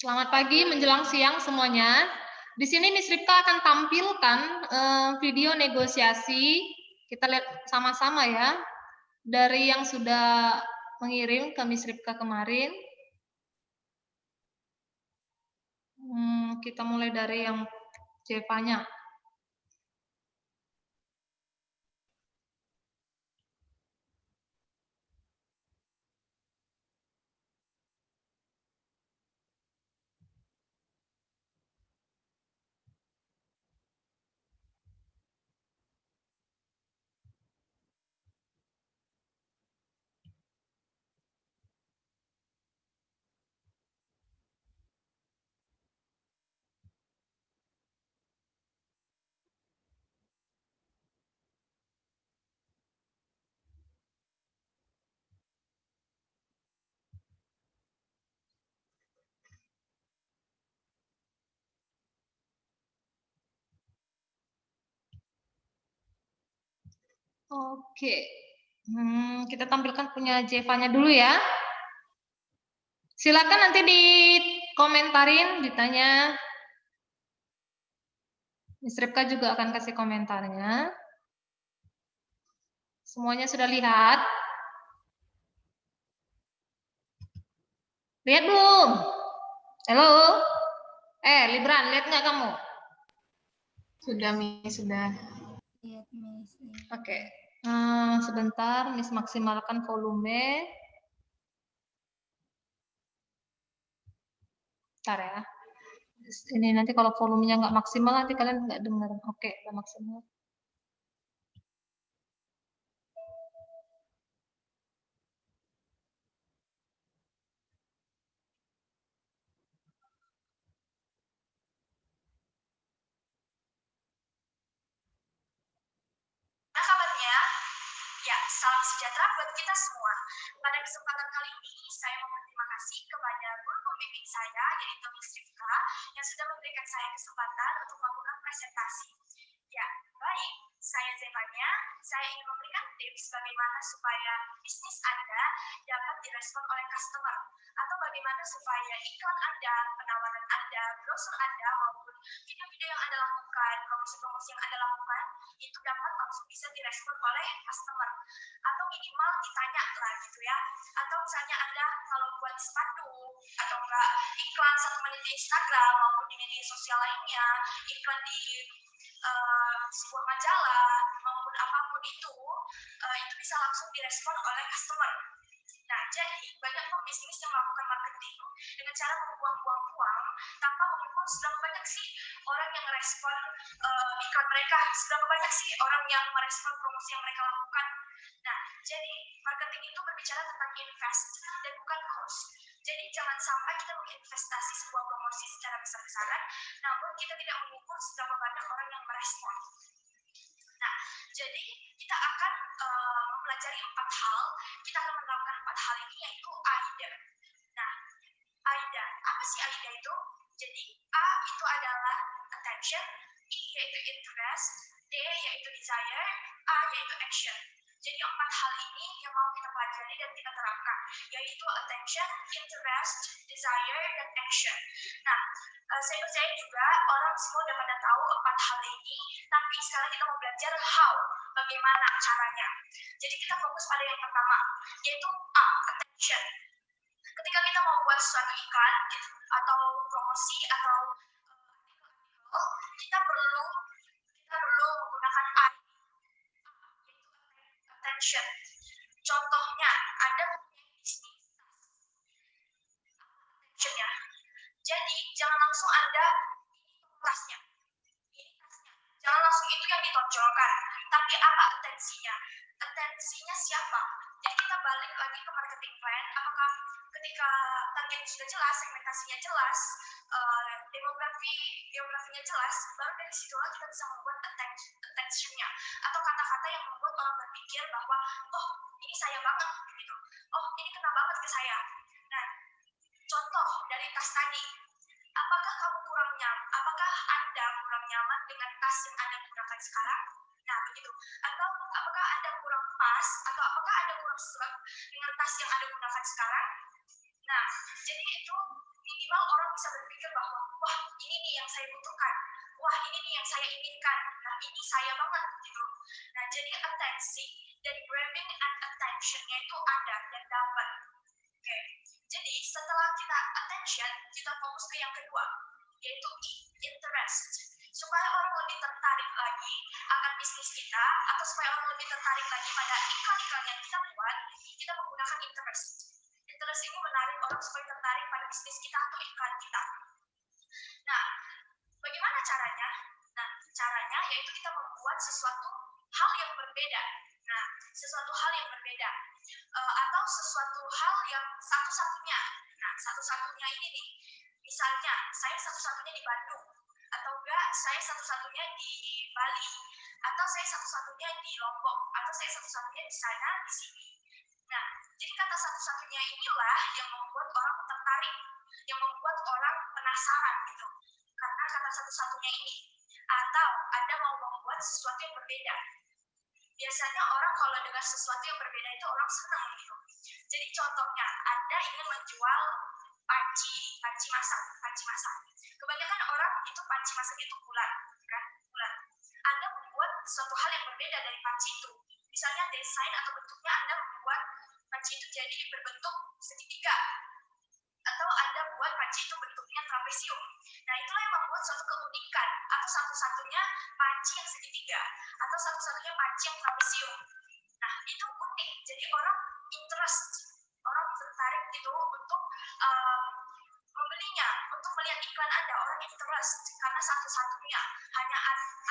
Selamat pagi menjelang siang semuanya. Di sini Miss Ripka akan tampilkan video negosiasi. Kita lihat sama-sama ya. Dari yang sudah mengirim ke Miss Ripka kemarin. Kita mulai dari yang Jeva-nya. Oke. Kita tampilkan punya Jeva-nya dulu ya. Silakan nanti dikomentarin, ditanya. Miss Ripka juga akan kasih komentarnya. Semuanya sudah lihat? Lihat belum? Halo? Libran, lihat nggak kamu? Sudah, Miss, sudah. Lihat, Miss. Oke. Sebentar, Miss maksimalkan volume. Bentar ya. Ini nanti kalau volumenya nggak maksimal, nanti kalian nggak dengar. Oke, udah maksimal. Ya, salam sejahtera buat kita semua. Pada kesempatan kali ini, saya mau berterima kasih kepada guru pembimbing saya, yaitu Miss Ripka, yang sudah memberikan saya kesempatan untuk melakukan presentasi. Ya, baik, saya Zevanya. Saya ingin memberikan tips bagaimana supaya bisnis Anda dapat direspon oleh customer, atau bagaimana supaya iklan Anda, penawaran Anda, brosur Anda, maupun video-video yang Anda lakukan, promosi-promosi yang Anda lakukan, itu dapat langsung bisa direspon oleh customer, atau minimal ditanya lah gitu ya. Atau misalnya Anda kalau buat spanduk atau enggak iklan 1 menit di Instagram maupun di media sosial lainnya, iklan di sebuah majalah maupun apapun itu bisa langsung direspon oleh customer. Nah, jadi banyak pebisnis yang melakukan marketing dengan cara membuang-buang uang tanpa mengukur seberapa banyak sih orang yang merespon iklan mereka, seberapa banyak sih orang yang merespon promosi yang mereka lakukan. Nah, jadi marketing itu berbicara tentang invest dan bukan cost. Jadi jangan sampai kita menginvestasi sebuah promosi secara besar-besaran, namun kita tidak mengukur seberapa banyak orang yang merespon. Nah, jadi kita akan mempelajari 4 hal. Kita akan menerapkan 4 hal ini, yaitu AIDA. Nah, AIDA, apa sih AIDA itu? Jadi A itu adalah attention, I yaitu interest, D yaitu desire, A yaitu action. Jadi 4 hal ini yang mau kita pelajari dan kita terapkan, yaitu attention, interest, desire, dan action. Nah, saya percaya juga orang semua udah pada tahu 4 hal ini, tapi sekarang kita mau belajar how, bagaimana caranya. Jadi kita fokus pada yang pertama, yaitu A, attention. Ketika kita mau buat suatu iklan atau promosi atau kita perlu menggunakan A, yaitu attention. Contohnya, Anda punya bisnis attention-nya. Jadi jangan langsung Anda ini tasnya. Jangan langsung itu yang ditonjolkan, tapi apa atensinya? Atensinya siapa? Jadi kita balik lagi ke marketing plan. Apakah ketika targetnya sudah jelas, segmentasinya jelas, demografinya jelas, baru dari situlah kita bisa membuat attention-nya atau kata-kata yang membuat orang berpikir bahwa oh ini saya banget gitu, oh ini kena banget ke saya. Nah, contoh dari tas tadi, apakah Anda kurang nyaman dengan tas yang Anda gunakan sekarang? Nah, begitu. Atau apakah Anda kurang pas, atau apakah Anda kurang serak dengan tas yang Anda gunakan sekarang? Nah, jadi itu minimal orang bisa saya butuhkan. Wah, ini nih yang saya inginkan. Nah, ini saya banget gitu. Nah, jadi atensi dari grabbing and attention-nya itu ada dan dapat. Oke. Jadi setelah kita attention, kita fokus ke yang kedua, yaitu interest. Supaya orang lebih tertarik lagi akan bisnis kita, atau supaya orang lebih tertarik lagi pada iklan-iklan yang kita buat, kita menggunakan interest. Interest ini menarik orang supaya tertarik pada bisnis kita atau iklan kita. Nah, bagaimana caranya? Nah, caranya yaitu kita membuat sesuatu hal yang berbeda. Nah, sesuatu hal yang berbeda. Atau sesuatu hal yang satu-satunya. Nah, satu-satunya ini nih. Misalnya, saya satu-satunya di Bandung. Atau enggak, saya satu-satunya di Bali. Atau saya satu-satunya di Lombok. Atau saya satu-satunya di sana, di sini. Nah, jadi kata satu-satunya inilah yang membuat orang tertarik. Yang membuat orang penasaran gitu. Karena kata satu-satunya ini. Atau Anda mau membuat sesuatu yang berbeda. Biasanya orang kalau dengar sesuatu yang berbeda itu orang senang gitu. Jadi contohnya, Anda ingin menjual panci masak. Kebanyakan orang itu panci masak itu bulat, kan? Bulat. Anda membuat suatu hal yang berbeda dari panci itu. Misalnya desain atau bentuknya Anda membuat panci itu jadi berbentuk segitiga. Atau Anda buat panci itu bentuknya trapesium. Nah, itulah yang membuat suatu keunikan atau satu-satunya panci yang segitiga atau satu-satunya panci yang trapesium. Nah, itu unik. Jadi orang interest, orang tertarik gitu untuk membelinya, untuk melihat iklan Anda. Orang interest karena satu-satunya hanya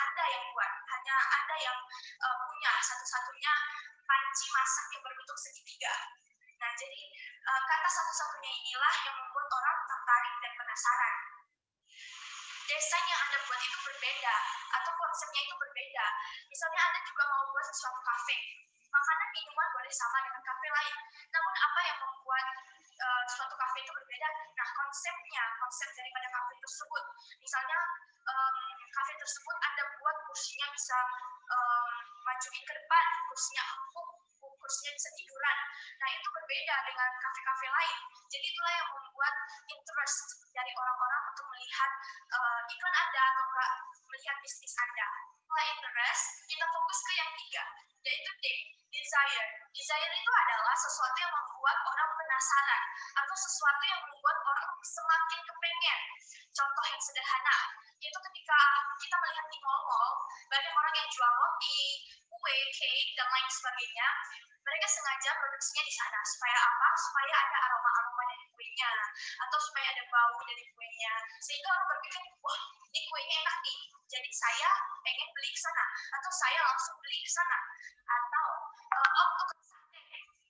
Anda yang buat, hanya Anda yang punya satu-satunya panci masak yang berbentuk segitiga. Nah, jadi kata satu-satunya inilah yang membuat orang tertarik dan penasaran. Desain yang Anda buat itu berbeda, atau konsepnya itu berbeda. Misalnya Anda juga mau buat suatu kafe. Makanan minuman boleh sama dengan kafe lain. Namun apa yang membuat suatu kafe itu berbeda? Nah, konsep daripada kafe tersebut. Misalnya kafe tersebut Anda buat kursinya bisa majuin ke depan, kursinya empuk, kursinya bisa tiduran. Nah, itu berbeda dengan kafe-kafe lain. Jadi itulah yang membuat interest dari orang-orang untuk melihat iklan Anda atau enggak melihat bisnis Anda. Setelah interest, kita fokus ke yang tiga, yaitu desire. Desire itu adalah sesuatu yang membuat orang penasaran atau sesuatu yang membuat orang semakin kepengen. Contoh yang sederhana, yaitu ketika kita melihat di mall-mall, banyak orang yang jual roti, kue, cake, dan lain sebagainya. Mereka sengaja produksinya di sana. Supaya apa? Supaya ada aroma-aroma dari kuenya. Atau supaya ada bau dari kuenya. Sehingga orang berpikir, wah, ini kuenya enak nih. Jadi saya pengen beli ke sana. Atau saya langsung beli ke sana. Atau, untuk sate,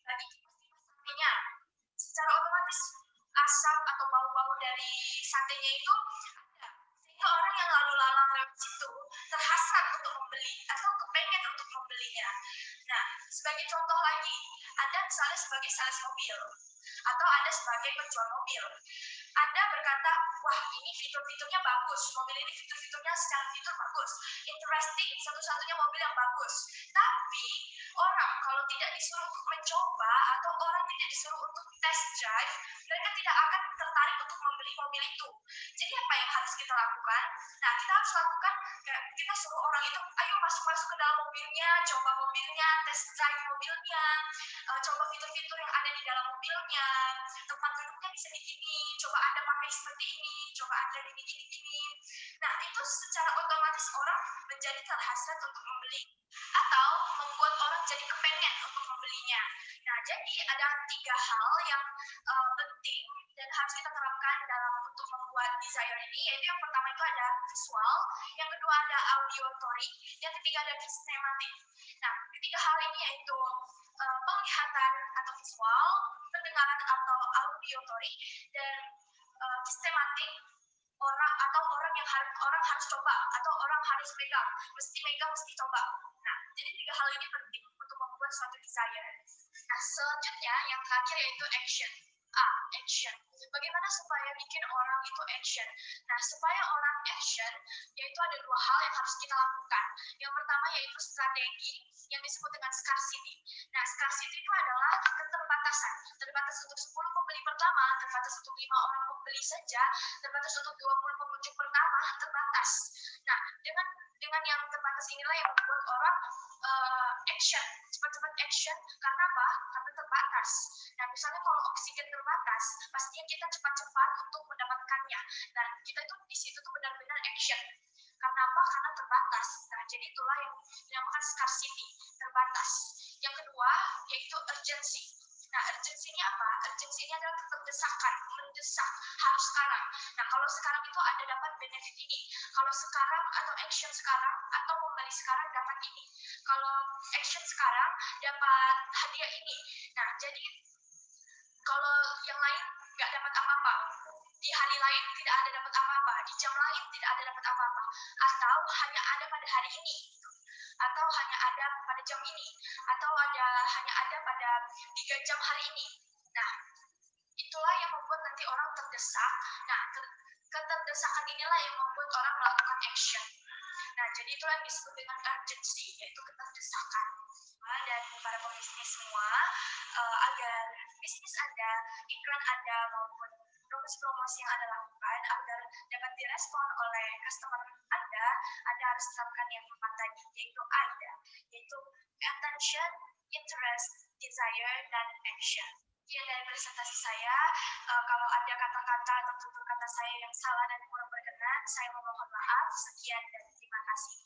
lagi satenya. Secara otomatis, asap atau bau-bau dari satenya itu ada. Sehingga orang yang lalu lalang lewat situ terhasrat untuk membeli atau kepengen untuk membelinya. Nah, sebagai contoh lagi, Anda misalnya sebagai sales mobil atau Anda sebagai penjual mobil. Anda berkata, wah ini fitur-fiturnya bagus, mobil ini fitur-fiturnya secara fitur bagus, interesting, satu-satunya mobil yang bagus. Tapi orang kalau tidak disuruh untuk mencoba atau orang tidak disuruh untuk test drive, mereka tidak akan tertarik untuk membeli mobil itu. Jadi apa yang harus kita lakukan? Nah, kita harus lakukan, kita suruh orang itu, ayo masuk-masuk ke dalam mobilnya, coba mobilnya, test drive mobilnya, coba fitur-fitur yang ada di dalam mobilnya, tempat duduknya bisa begini, coba Anda pakai seperti ini, coba Anda gini. Nah, itu secara otomatis orang menjadi terhasrat untuk membeli atau membuat orang jadi kepengen untuk membelinya. Nah, jadi ada tiga hal yang penting dan harus kita terapkan dalam untuk membuat desire ini, yaitu yang pertama itu ada visual, yang kedua ada auditory, yang ketiga ada kinematik. Nah, ketiga hal ini yaitu penglihatan atau visual, pendengaran atau auditory, dan kinematik orang yang orang harus coba atau orang harus megang, mesti coba. Nah, jadi tiga hal ini penting untuk membuat suatu desire. Nah, selanjutnya yang terakhir yaitu action. Action. Bagaimana supaya bikin orang itu action? Nah, supaya orang action, yaitu ada dua hal yang harus kita lakukan. Yang pertama yaitu strategi yang disebut dengan scarcity. Nah, scarcity itu adalah keterbatasan keterbatasan. Terbatas untuk 10 pembeli pertama, terbatas untuk 5 orang pembeli saja, terbatas untuk 20 pengunjung pertama, terbatas. Nah, dengan yang terbatas inilah yang membuat orang action, cepat-cepat action. Karena apa? Karena terbatas. Nah, misalnya kalau oksigen terbatas, pastinya kita cepat-cepat untuk mendapatkannya. Nah, kita itu di situ tuh benar-benar action. Karena apa? Karena terbatas. Nah, jadi itulah yang dinamakan scarcity, terbatas. Yang kedua, yaitu urgency. Nah, urgency-nya apa? Urgency-nya adalah keterdesakan, mendesak, harus sekarang. Nah, kalau sekarang itu ada dapat benefit ini. Kalau sekarang atau action sekarang atau membeli sekarang dapat ini. Kalau action sekarang dapat hadiah ini. Nah, jadi kalau yang lain nggak dapat apa-apa, di hari lain tidak ada dapat apa-apa, di jam lain tidak ada dapat apa-apa, atau hanya ada pada hari ini, atau hanya ada pada jam ini, atau hanya ada pada 3 jam hari ini. Nah, itulah yang membuat nanti orang terdesak. Nah, keterdesakan inilah yang membuat orang melakukan action. Nah, jadi itulah yang disebut dengan urgency, yaitu keterdesakan. Dan para pebisnis semua, agar bisnis Anda, iklan Anda, maupun promosi yang Anda lakukan agar dapat direspon oleh customer Anda harus terapkan yang 4 tadi, yaitu AIDA, yaitu attention, interest, desire, dan action. Sekian dari presentasi saya. Kalau ada kata-kata atau tutur kata saya yang salah dan kurang berkenan, saya memohon maaf. Sekian dan terima kasih.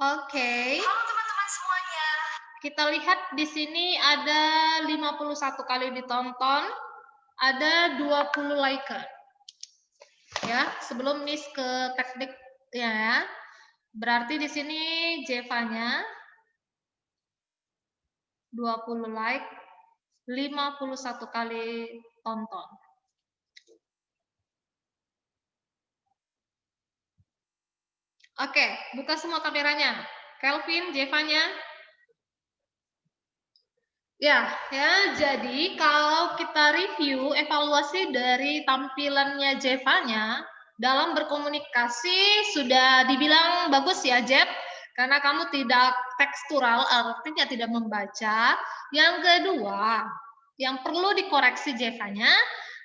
Oke. Halo teman-teman semuanya. Kita lihat di sini ada 51 kali ditonton, ada 20 liker. Ya, sebelum Miss ke teknik ya. Berarti di sini Jevanya 20 like, 51 kali tonton. Oke, buka semua kameranya. Kelvin, Jevanya. Ya, jadi kalau kita review evaluasi dari tampilannya Jevanya dalam berkomunikasi sudah dibilang bagus ya, Jeff, karena kamu tidak tekstural, artinya tidak membaca. Yang kedua, yang perlu dikoreksi Jevanya,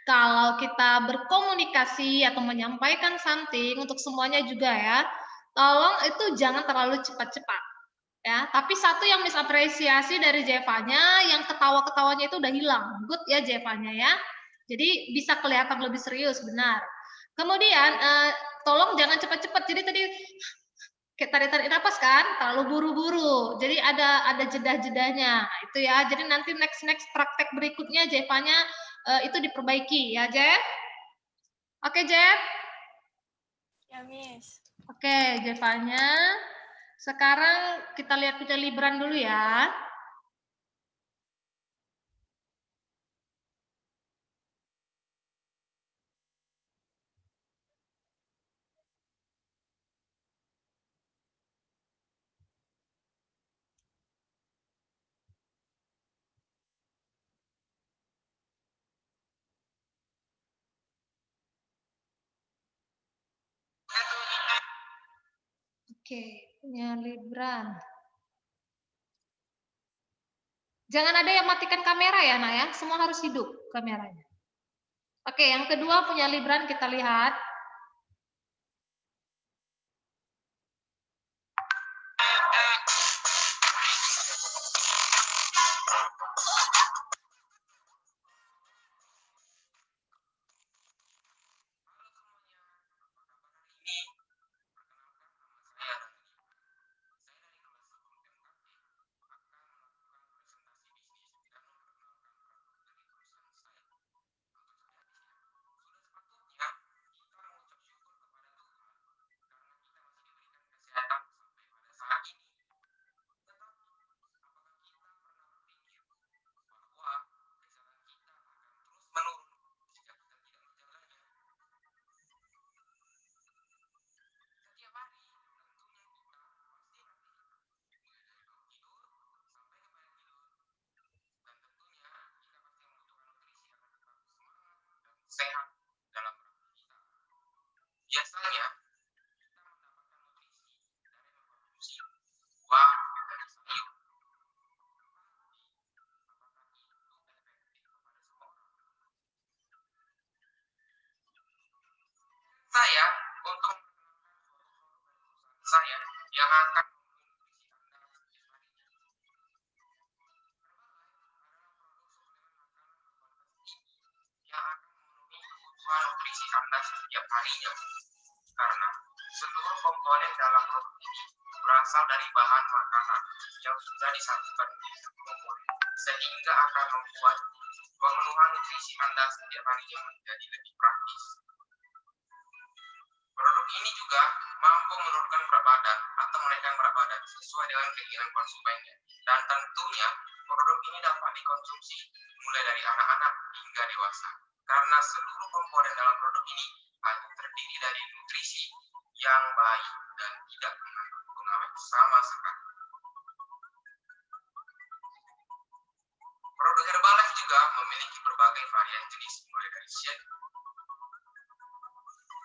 kalau kita berkomunikasi atau menyampaikan something untuk semuanya juga ya, tolong itu jangan terlalu cepat-cepat. Ya, tapi satu yang misapresiasi dari Jevanya, yang ketawa-ketawanya itu udah hilang. Good ya Jevanya ya. Jadi bisa kelihatan lebih serius, benar. Kemudian tolong jangan cepat-cepat. Jadi tadi kita tarik napas kan, terlalu buru-buru. Jadi ada jeda-jedanya. Itu ya. Jadi nanti next praktek berikutnya Jevanya itu diperbaiki ya, Jeff. Oke, Jeff? Ya, Miss. Oke, Jevanya. Sekarang kita lihat Libran dulu ya. Oke, punya Libran. Jangan ada yang matikan kamera ya, Nak ya. Semua harus hidup kameranya. Oke, yang kedua punya Libran kita lihat. yang akan memenuhi kebutuhan nutrisi Anda setiap harinya. Karena seluruh komponen dalam produk ini berasal dari bahan makanan yang sudah disatukan menjadi satu komponen, sehingga akan membuat pemenuhan nutrisi Anda setiap harinya menjadi lebih praktis. Produk ini juga mampu menurunkan berat badan atau menaikkan berat badan sesuai dengan keinginan konsumennya. Dan tentunya produk ini dapat dikonsumsi mulai dari anak-anak hingga dewasa. Karena seluruh komponen dalam produk ini hanya terdiri dari nutrisi yang baik dan tidak mengandung pengawet sama sekali. Produk Herbalife juga memiliki berbagai varian jenis mulai dari shake,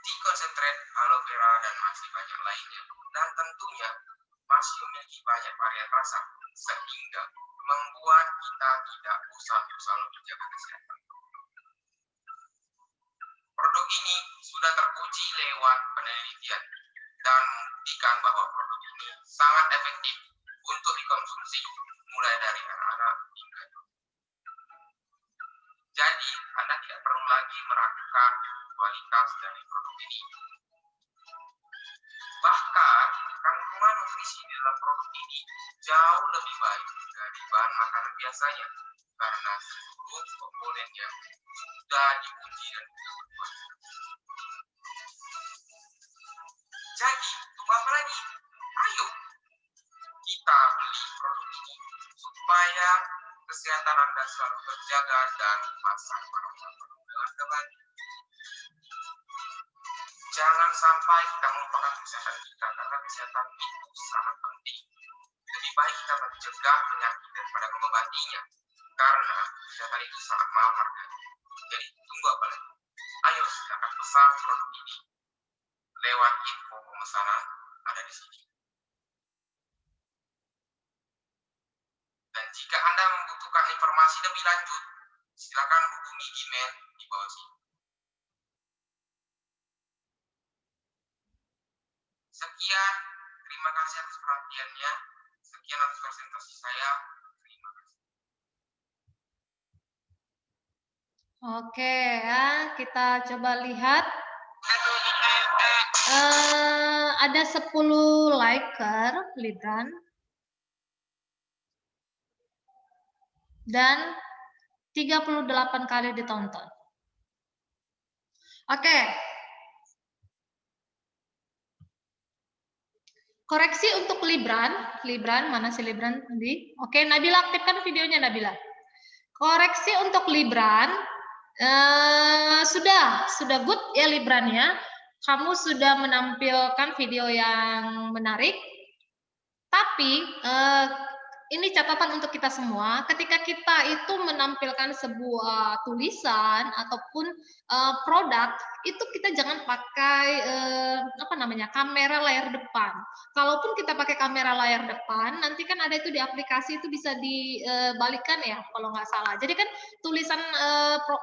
tea concentrate, aloe vera, dan masih banyak lainnya. Dan tentunya masih memiliki banyak varian rasa, sehingga membuat kita tidak usah selalu menjaga kesehatan. Produk ini sudah teruji lewat penelitian dan membuktikan bahwa produk ini sangat efektif untuk dikonsumsi mulai dari anak-anak hingga dewasa. Jadi, Anda tidak perlu lagi meragukan kualitas dari produk ini. Bahkan, kandungan nutrisi di dalam produk ini jauh lebih baik dari bahan makanan biasanya karena seluruh komponennya sudah diuji dan dilakukan. Jadi, tunggu apa lagi? Ayo kita beli produk ini supaya kesehatan Anda selalu terjaga dan masa depan dengan kembali. Jangan sampai kita melupakan kesehatan kita karena kesehatan itu sangat penting. Lebih baik kita mencegah penyakit daripada mengobatinya karena kesehatan itu sangat mahal harganya. Jadi tunggu apa lagi? Ayo silakan pesan produk ini lewat info pemesanan ada di sini. Dan jika Anda membutuhkan informasi lebih lanjut, silakan hubungi email di bawah sini. Sekian, terima kasih atas perhatiannya. Sekian atas presentasi saya. Terima kasih. Oke ya, kita coba lihat. Ada 10 liker Libran dan 38 kali ditonton. Oke. Koreksi untuk Libran mana sih Libran tadi? Oke, Nabila aktifkan videonya Nabila. Koreksi untuk Libran, sudah good ya Libran ya. Kamu sudah menampilkan video yang menarik. Tapi ini catatan untuk kita semua, ketika kita itu menampilkan sebuah tulisan ataupun produk, itu kita jangan pakai kamera layar depan. Kalaupun kita pakai kamera layar depan, nanti kan ada itu di aplikasi itu bisa dibalikkan ya, kalau nggak salah. Jadi kan tulisan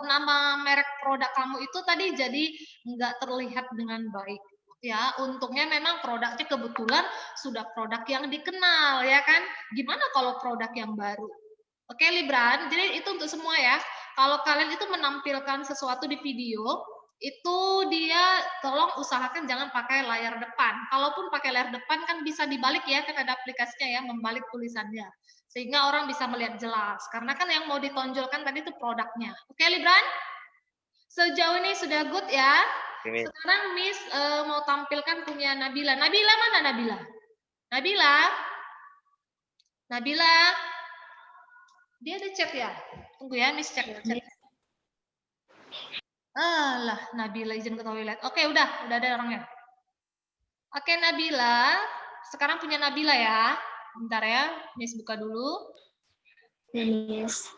nama merek produk kamu itu tadi jadi nggak terlihat dengan baik. Ya, untungnya memang produknya kebetulan sudah produk yang dikenal ya kan. Gimana kalau produk yang baru? Oke Libran, jadi itu untuk semua ya. Kalau kalian itu menampilkan sesuatu di video, itu dia tolong usahakan jangan pakai layar depan. Kalaupun pakai layar depan kan bisa dibalik ya, kan ada aplikasinya ya, membalik tulisannya. Sehingga orang bisa melihat jelas. Karena kan yang mau ditonjolkan tadi itu produknya. Oke Libran? Sejauh ini sudah good ya. Sekarang Miss mau tampilkan punya Nabila. Nabila mana Nabila? Nabila. Dia ada chat ya? Tunggu ya, Miss cek chat. Alah, Nabila izin ke toilet. Oke, udah ada orangnya. Oke, Nabila. Sekarang punya Nabila ya. Bentar ya, Miss buka dulu. Yes.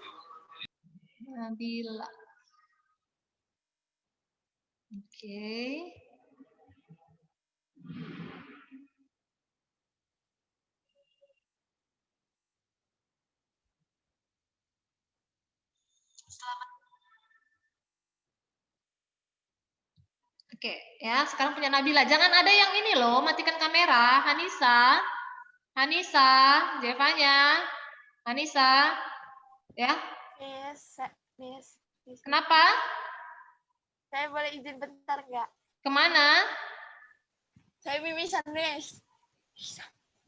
Nabila. Oke. Oke, ya sekarang punya Nabila. Jangan ada yang ini loh, matikan kamera. Hanisa, Jevanya, Hanisa, ya. Miss. Kenapa? Saya boleh izin bentar nggak? Kemana? Saya mimisan, Miss.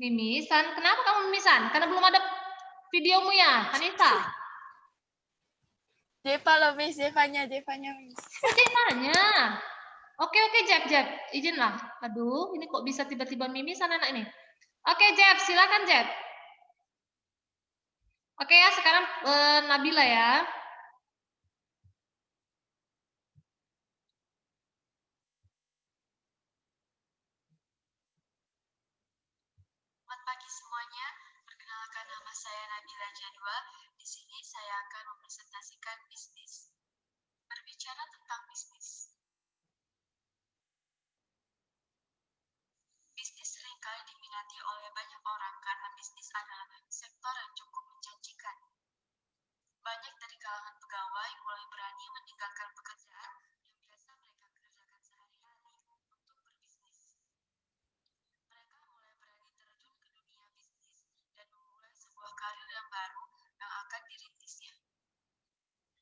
Mimisan. Kenapa kamu mimisan? Karena belum ada videomu ya, Hanisa. Jeva loh, Miss. Jevanya, Miss. Oh, Jevanya. Oke, Jeff. Izin lah. Aduh, ini kok bisa tiba-tiba mimisan anak ini. Oke, Jeff. Silakan, Jeff. Oke ya, sekarang Nabila ya. Selamat pagi semuanya. Perkenalkan, nama saya Nabila Jadwa. Di sini saya akan mempresentasikan bisnis. Berbicara tentang bisnis. Bisnis seringkali diminati oleh banyak orang karena bisnis adalah sektor yang cukup menjanjikan. Banyak dari kalangan pegawai mulai berani meninggalkan pekerjaan yang biasa mereka kerjakan sehari-hari untuk berbisnis. Mereka mulai berani terjun ke dunia bisnis dan memulai sebuah karir yang baru yang akan dirintisnya.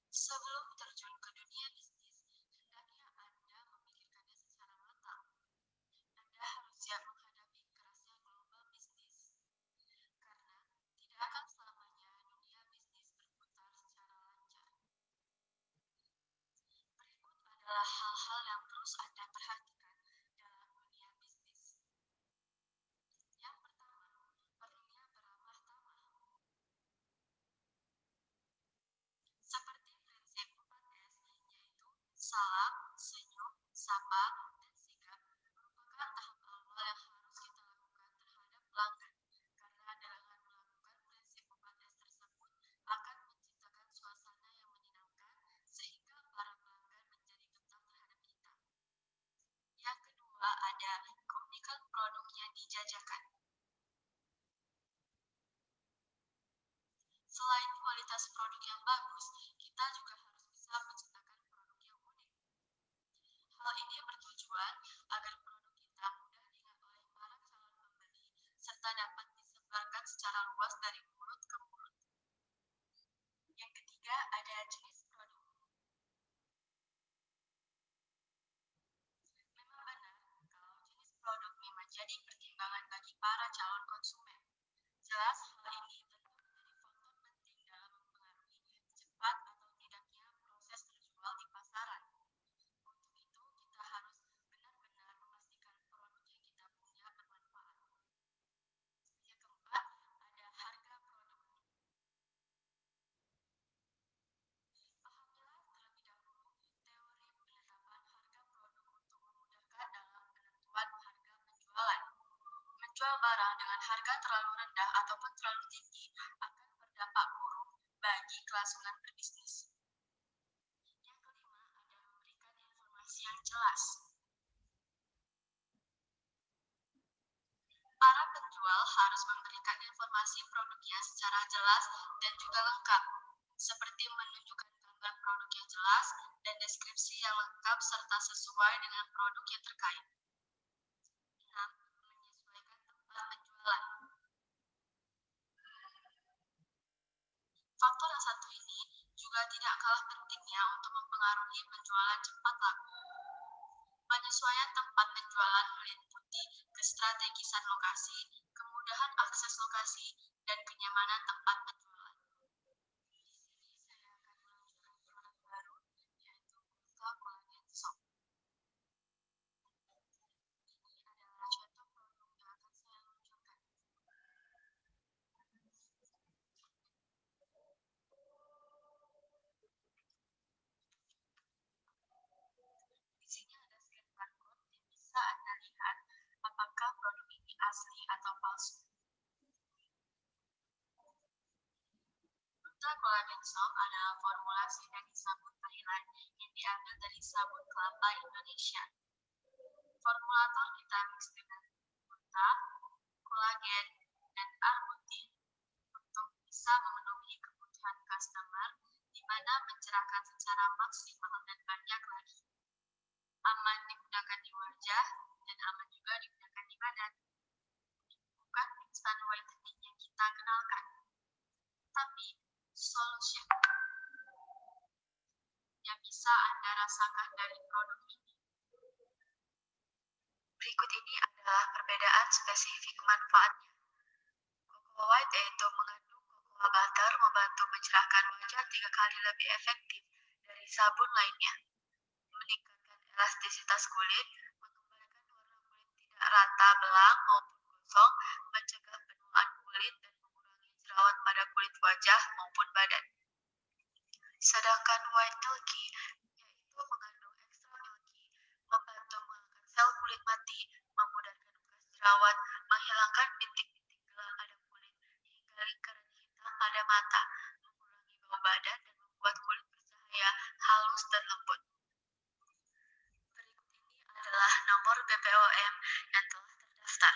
Sebelum terjun ke dunia bisnis, hendaknya Anda memikirkannya secara matang. Anda harus siap menghadapi kerasnya gelombang bisnis, karena tidak akan selamanya dunia bisnis berputar secara lancar. Berikut adalah hal-hal yang terus Anda perhatikan dalam dunia bisnis. Yang pertama, perlunya beramah tamah. Seperti prinsip 4S, yaitu salam, senyum, sapa, dan sigap, merupakan tahap awal yang harus kita lakukan terhadap pelanggan. Karena dengan melakukan prinsip 4S tersebut akan menciptakan suasana yang menyenangkan sehingga para pelanggan menjadi betah terhadap kita. Yang kedua ada keunikan produk yang dijajakan. Selain kualitas produk yang bagus, kita juga harus bisa menciptakan produk yang unik. Hal ini bertujuan agar produk kita mudah diingat oleh para calon pembeli serta dapat disebarkan secara luas dari mulut ke mulut. Yang ketiga ada jenis produk. Memang benar kalau jenis produk memang jadi pertimbangan bagi para calon konsumen. Jelas hal ini tentu menjadi faktor penting dalam mempengaruhi cepat atau tidaknya proses terjual di pasaran. Untuk itu, kita harus benar-benar memastikan produk yang kita punya bermanfaat. Yang keempat, ada harga produk. Pahamilah terlebih dahulu teori penetapan harga produk untuk memudahkan dalam penentuan harga penjualan. Menjual barang dengan harga terlalu rendah ataupun terlalu tinggi akan berdampak buruk bagi kelangsungan berbisnis. Yang kelima, ada memberikan informasi yang jelas. Para penjual harus memberikan informasi produknya secara jelas dan juga lengkap, seperti menunjukkan gambar produk yang jelas dan deskripsi yang lengkap serta sesuai dengan produk yang terkait. 6. Menyesuaikan tempat penjualan. Faktor yang satu ini juga tidak kalah pentingnya untuk mempengaruhi penjualan cepat laku. Penyesuaian tempat penjualan meliputi kestrategisan lokasi, kemudahan akses lokasi, dan kenyamanan tempat penjualan. Di sini saya akan meluncurkan produk baru, yaitu Ultra Collagen Soap. Ini adalah contoh produk yang akan saya luncurkan. Di sini ada scan barcode yang bisa Anda lihat apakah produk ini asli atau palsu. Ultra Collagen Soap adalah formulasi dari sabun Thailand yang diambil dari sabun kelapa Indonesia. Formulator kita mix dengan gluta, kolagen, dan arbutin untuk bisa memenuhi kebutuhan customer, di mana mencerahkan secara maksimal dan banyak lagi. aman digunakan di wajah, dan aman juga digunakan di badan. Bukan instant whitening yang kita kenalkan, tapi solution yang bisa Anda rasakan dari produk ini. Berikut ini adalah perbedaan spesifik manfaatnya. Cocoa White yaitu mengandung cocoa butter membantu mencerahkan wajah 3 kali lebih efektif dari sabun lainnya, meningkatkan elastisitas kulit, mengembalikan warna kulit tidak rata, belang maupun gosong, mencegah penuaan kulit dan mengurangi jerawat pada kulit wajah maupun badan. Sedangkan white milky yaitu mengandung ekstra milky, membantu mengangkat sel kulit mati, memudahkan bekas jerawat, menghilangkan bintik-bintik gelap pada kulit, hingga lingkaran hitam pada mata, mengurangi bau badan dan membuat kulit bercahaya, halus dan lembut. Berikut ini adalah nomor BPOM yang telah terdaftar.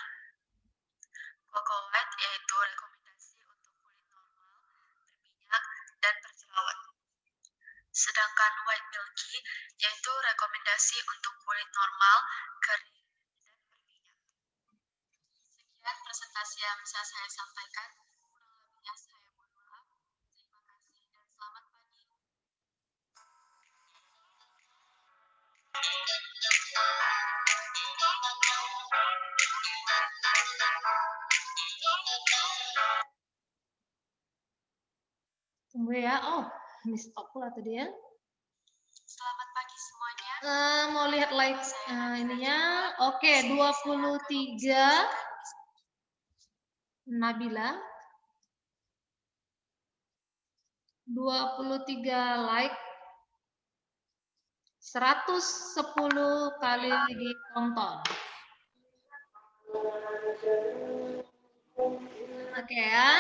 Cocoa White yaitu rekomendasi untuk kulit normal, berminyak, dan berjerawat. Sedangkan white milky yaitu rekomendasi untuk kulit normal, kering, dan berminyak. Sekian presentasi yang bisa saya sampaikan. Kurang lebihnya saya mohon maaf. Terima kasih dan selamat pagi. Tunggu ya. Oh, miss stop pula tadi ya. Selamat pagi semuanya. Mau lihat like ininya. Oke, 23 Nabila. 23 like. 110 kali ditonton. Oke ya.